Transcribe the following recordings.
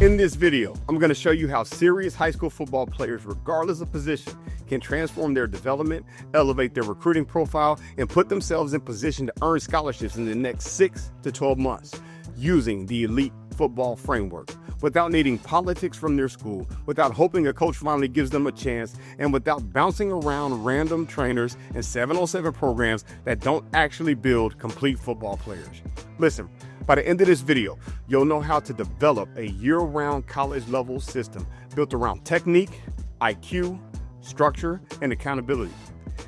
In this video, I'm going to show you how serious high school football players, regardless of position, can transform their development, elevate their recruiting profile, and put themselves in position to earn scholarships in the next 6 to 12 months using the Elite Football Framework, without needing politics from their school, without hoping a coach finally gives them a chance, and without bouncing around random trainers and 707 programs that don't actually build complete football players. Listen, by the end of this video, you'll know how to develop a year-round college-level system built around technique, IQ, structure, and accountability.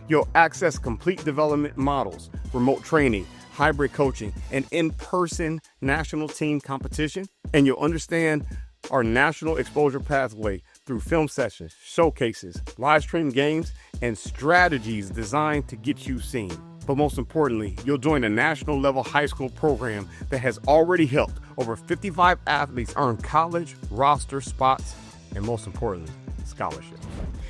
You'll access complete development models, remote training, hybrid coaching, and in-person national team competition. And you'll understand our national exposure pathway through film sessions, showcases, live stream games, and strategies designed to get you seen. But most importantly, you'll join a national level high school program that has already helped over 55 athletes earn college roster spots, and most importantly, scholarships.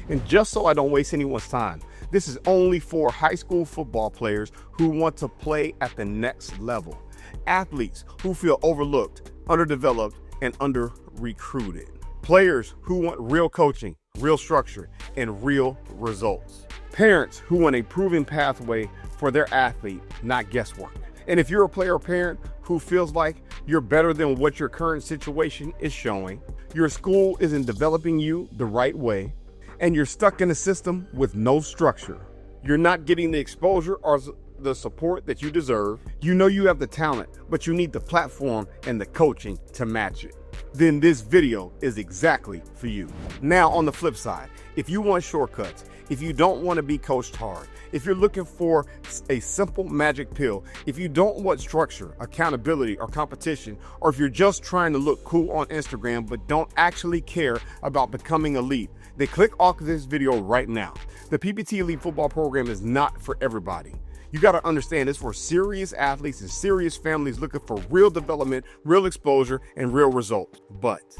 And just so I don't waste anyone's time, this is only for high school football players who want to play at the next level. Athletes who feel overlooked, underdeveloped, and under-recruited. Players who want real coaching, real structure, and real results. Parents who want a proven pathway for their athlete, not guesswork. And if you're a player or parent who feels like you're better than what your current situation is showing, your school isn't developing you the right way, and you're stuck in a system with no structure, you're not getting the exposure or the support that you deserve, you know you have the talent, but you need the platform and the coaching to match it, then this video is exactly for you. Now, on the flip side, if you want shortcuts, if you don't want to be coached hard, if you're looking for a simple magic pill, if you don't want structure, accountability, or competition, or if you're just trying to look cool on Instagram but don't actually care about becoming elite, then click off this video right now. The PPT Elite football program is not for everybody. You got to understand it's for serious athletes and serious families looking for real development, real exposure, and real results. But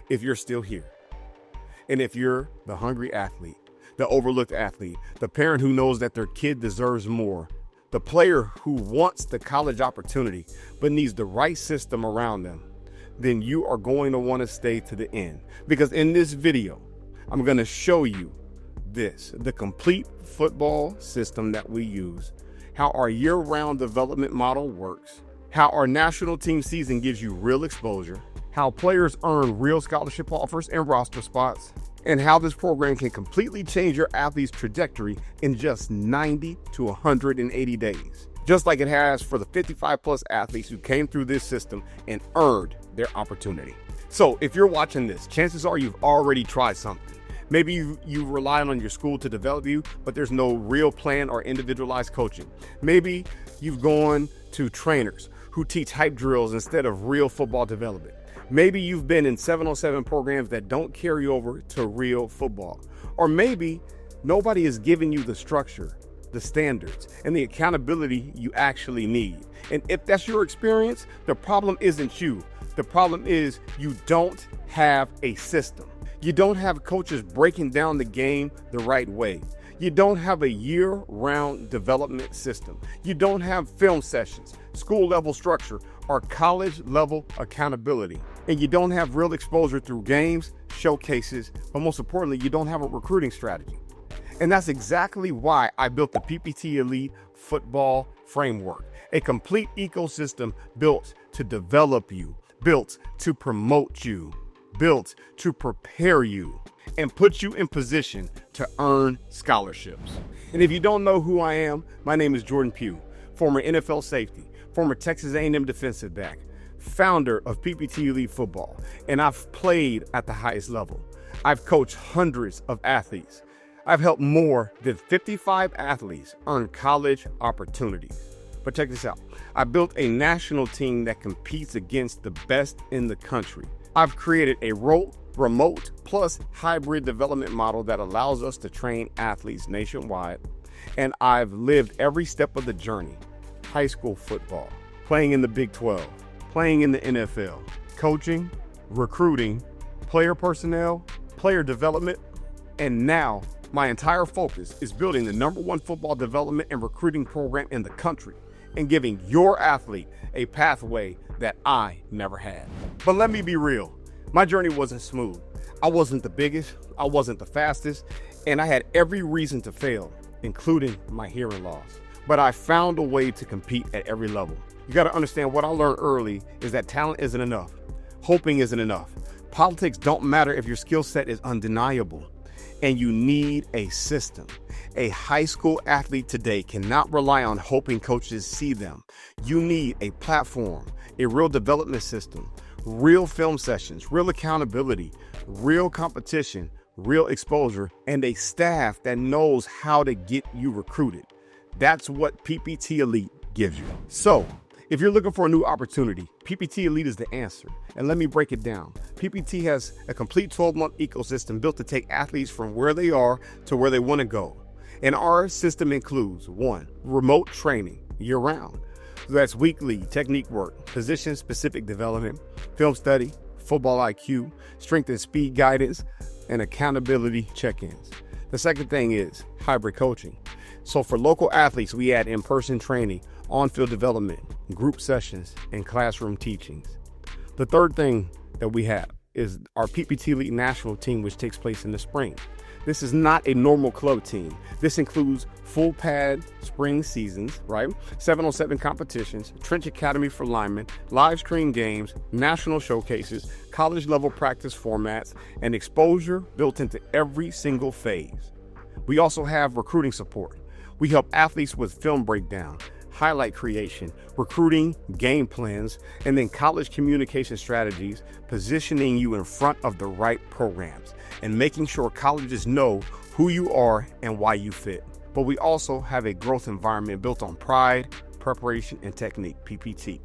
if you're still here, and if you're the hungry athlete, the overlooked athlete, the parent who knows that their kid deserves more, the player who wants the college opportunity but needs the right system around them, then you are going to want to stay to the end. Because in this video, I'm going to show you the complete football system that we use, how our year-round development model works, how our national team season gives you real exposure, how players earn real scholarship offers and roster spots, and how this program can completely change your athlete's trajectory in just 90 to 180 days. Just like it has for the 55 plus athletes who came through this system and earned their opportunity. So if you're watching this, chances are you've already tried something. Maybe you rely on your school to develop you, but there's no real plan or individualized coaching. Maybe you've gone to trainers who teach hype drills instead of real football development. Maybe you've been in 707 programs that don't carry over to real football. Or maybe nobody is giving you the structure, the standards, and the accountability you actually need. And if that's your experience, the problem isn't you. The problem is you don't have a system. You don't have coaches breaking down the game the right way. You don't have a year-round development system. You don't have film sessions, school-level structure, or college-level accountability. And you don't have real exposure through games, showcases, but most importantly, you don't have a recruiting strategy. And that's exactly why I built the PPT Elite Football Framework, a complete ecosystem built to develop you, built to promote you, built to prepare you, and put you in position to earn scholarships. And if you don't know who I am, my name is Jordan Pugh, former NFL safety, former Texas A&M defensive back, founder of PPT Elite Football, and I've played at the highest level. I've coached hundreds of athletes. I've helped more than 55 athletes earn college opportunities. But check this out. I built a national team that competes against the best in the country. I've created a remote plus hybrid development model that allows us to train athletes nationwide. And I've lived every step of the journey. High school football, playing in the Big 12, playing in the NFL, coaching, recruiting, player personnel, player development, and now my entire focus is building the #1 football development and recruiting program in the country and giving your athlete a pathway that I never had. But let me be real. My journey wasn't smooth. I wasn't the biggest, I wasn't the fastest, and I had every reason to fail, including my hearing loss. But I found a way to compete at every level. You got to understand, what I learned early is that talent isn't enough. Hoping isn't enough. Politics don't matter if your skill set is undeniable. And you need a system. A high school athlete today cannot rely on hoping coaches see them. You need a platform, a real development system, real film sessions, real accountability, real competition, real exposure, and a staff that knows how to get you recruited. That's what PPT Elite gives you. So, if you're looking for a new opportunity, PPT Elite is the answer. And let me break it down. PPT has a complete 12-month ecosystem built to take athletes from where they are to where they want to go. And our system includes 1, remote training year-round. So that's weekly technique work, position-specific development, film study, football IQ, strength and speed guidance, and accountability check-ins. The second thing is hybrid coaching. So for local athletes, we add in-person training, on-field development, group sessions, and classroom teachings. The third thing that we have is our PPT Elite National team, which takes place in the spring. This is not a normal club team. This includes full pad spring seasons, right? 7-on-7 competitions, Trench Academy for linemen, live stream games, national showcases, college level practice formats, and exposure built into every single phase. We also have recruiting support. We help athletes with film breakdown, highlight creation, recruiting, game plans, and then college communication strategies, positioning you in front of the right programs and making sure colleges know who you are and why you fit. But we also have a growth environment built on pride, preparation, and technique, PPT.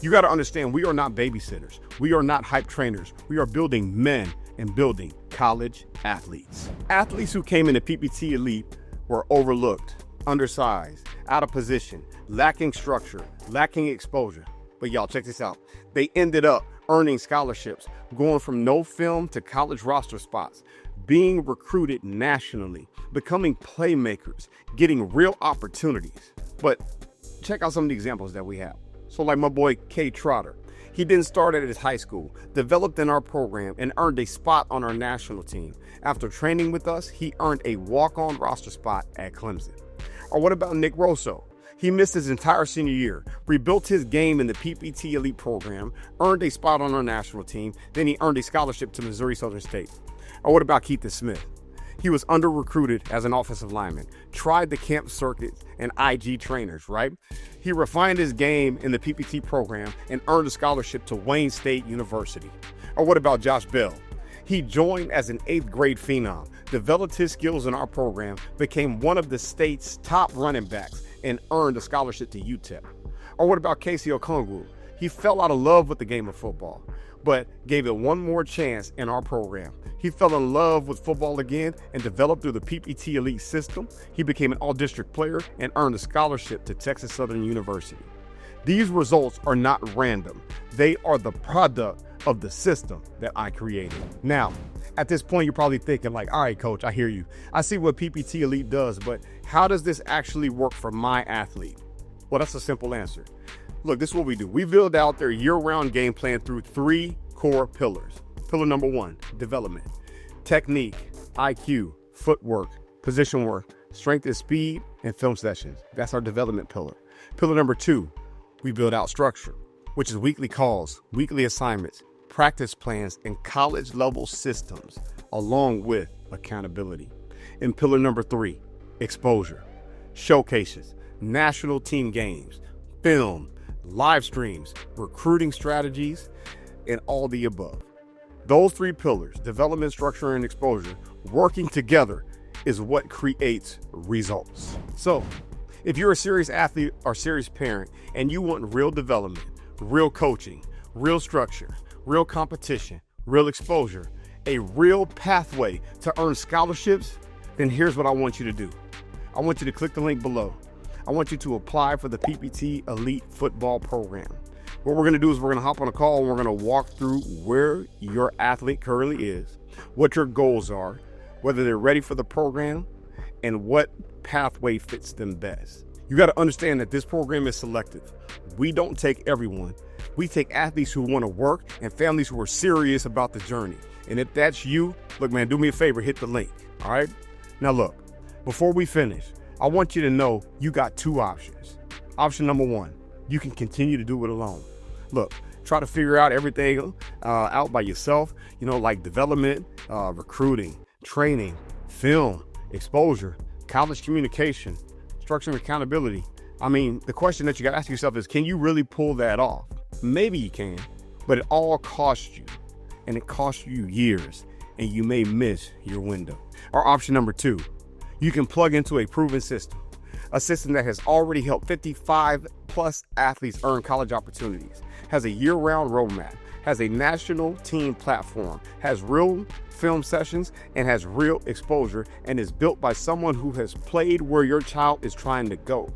You got to understand, we are not babysitters. We are not hype trainers. We are building men and building college athletes. Athletes who came into PPT Elite were overlooked, undersized, out of position, lacking structure, lacking exposure. But y'all, check this out. They ended up earning scholarships, going from no film to college roster spots, being recruited nationally, becoming playmakers, getting real opportunities. But check out some of the examples that we have. So like my boy K Trotter, he didn't start at his high school, developed in our program, and earned a spot on our national team. After training with us, he earned a walk-on roster spot at Clemson. Or what about Nick Rosso? He missed his entire senior year, rebuilt his game in the PPT Elite program, earned a spot on our national team, then he earned a scholarship to Missouri Southern State. Or what about Keith Smith? He was under-recruited as an offensive lineman, tried the camp circuits and IG trainers, right? He refined his game in the PPT program and earned a scholarship to Wayne State University. Or what about Josh Bell? He joined as an 8th grade phenom, developed his skills in our program, became one of the state's top running backs, and earned a scholarship to UTEP. Or what about Casey Okongwu? He fell out of love with the game of football, but gave it one more chance in our program. He fell in love with football again and developed through the PPT Elite system. He became an all-district player and earned a scholarship to Texas Southern University. These results are not random. They are the product of the system that I created. Now, at this point, you're probably thinking like, all right, coach, I hear you. I see what PPT Elite does, but how does this actually work for my athlete? Well, that's a simple answer. Look, this is what we do. We build out their year-round game plan through 3 core pillars. Pillar number 1, development. Technique, IQ, footwork, position work, strength and speed, and film sessions. That's our development pillar. Pillar number 2, we build out structure, which is weekly calls, weekly assignments, practice plans, and college level systems, along with accountability. And pillar number 3, exposure, showcases, national team games, film, live streams, recruiting strategies, and all the above. Those 3 pillars, development, structure, and exposure, working together is what creates results. So, if you're a serious athlete or serious parent and you want real development, real coaching, real structure, real competition, real exposure, a real pathway to earn scholarships, then here's what I want you to do. I want you to click the link below. I want you to apply for the PPT Elite football program. What we're going to do is we're going to hop on a call and we're going to walk through where your athlete currently is, what your goals are, whether they're ready for the program, and what pathway fits them best. You got to understand that this program is selective. We don't take everyone. We take athletes who want to work and families who are serious about the journey. And if that's you, look, man, do me a favor, hit the link, all right? Now, look, before we finish, I want you to know you got two options. Option number one, you can continue to do it alone. Look, try to figure out everything out by yourself, like development, recruiting, training, film, exposure, college communication, structure and accountability. I mean, the question that you got to ask yourself is, can you really pull that off? Maybe you can, but it all costs you, and it costs you years, and you may miss your window. Or option number two, you can plug into a proven system, a system that has already helped 55 plus athletes earn college opportunities, has a year-round roadmap, has a national team platform, has real film sessions, and has real exposure, and is built by someone who has played where your child is trying to go.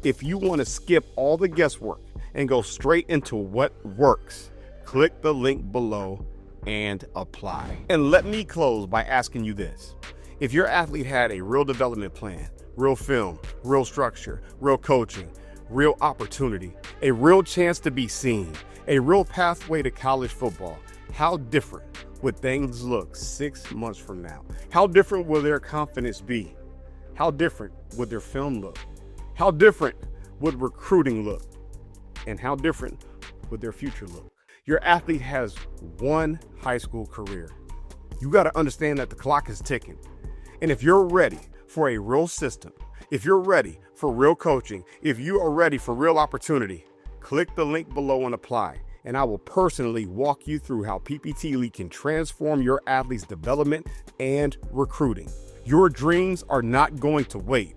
If you want to skip all the guesswork and go straight into what works, click the link below and apply. And let me close by asking you this. If your athlete had a real development plan, real film, real structure, real coaching, real opportunity, a real chance to be seen, a real pathway to college football, how different would things look 6 months from now? How different will their confidence be? How different would their film look? How different would recruiting look? And how different would their future look? Your athlete has one high school career. You got to understand that the clock is ticking. And if you're ready for a real system, if you're ready for real coaching, if you are ready for real opportunity, click the link below and apply. And I will personally walk you through how PPT Elite can transform your athlete's development and recruiting. Your dreams are not going to wait,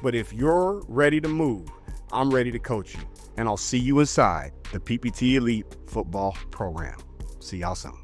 but if you're ready to move, I'm ready to coach you. And I'll see you inside the PPT Elite football program. See y'all soon.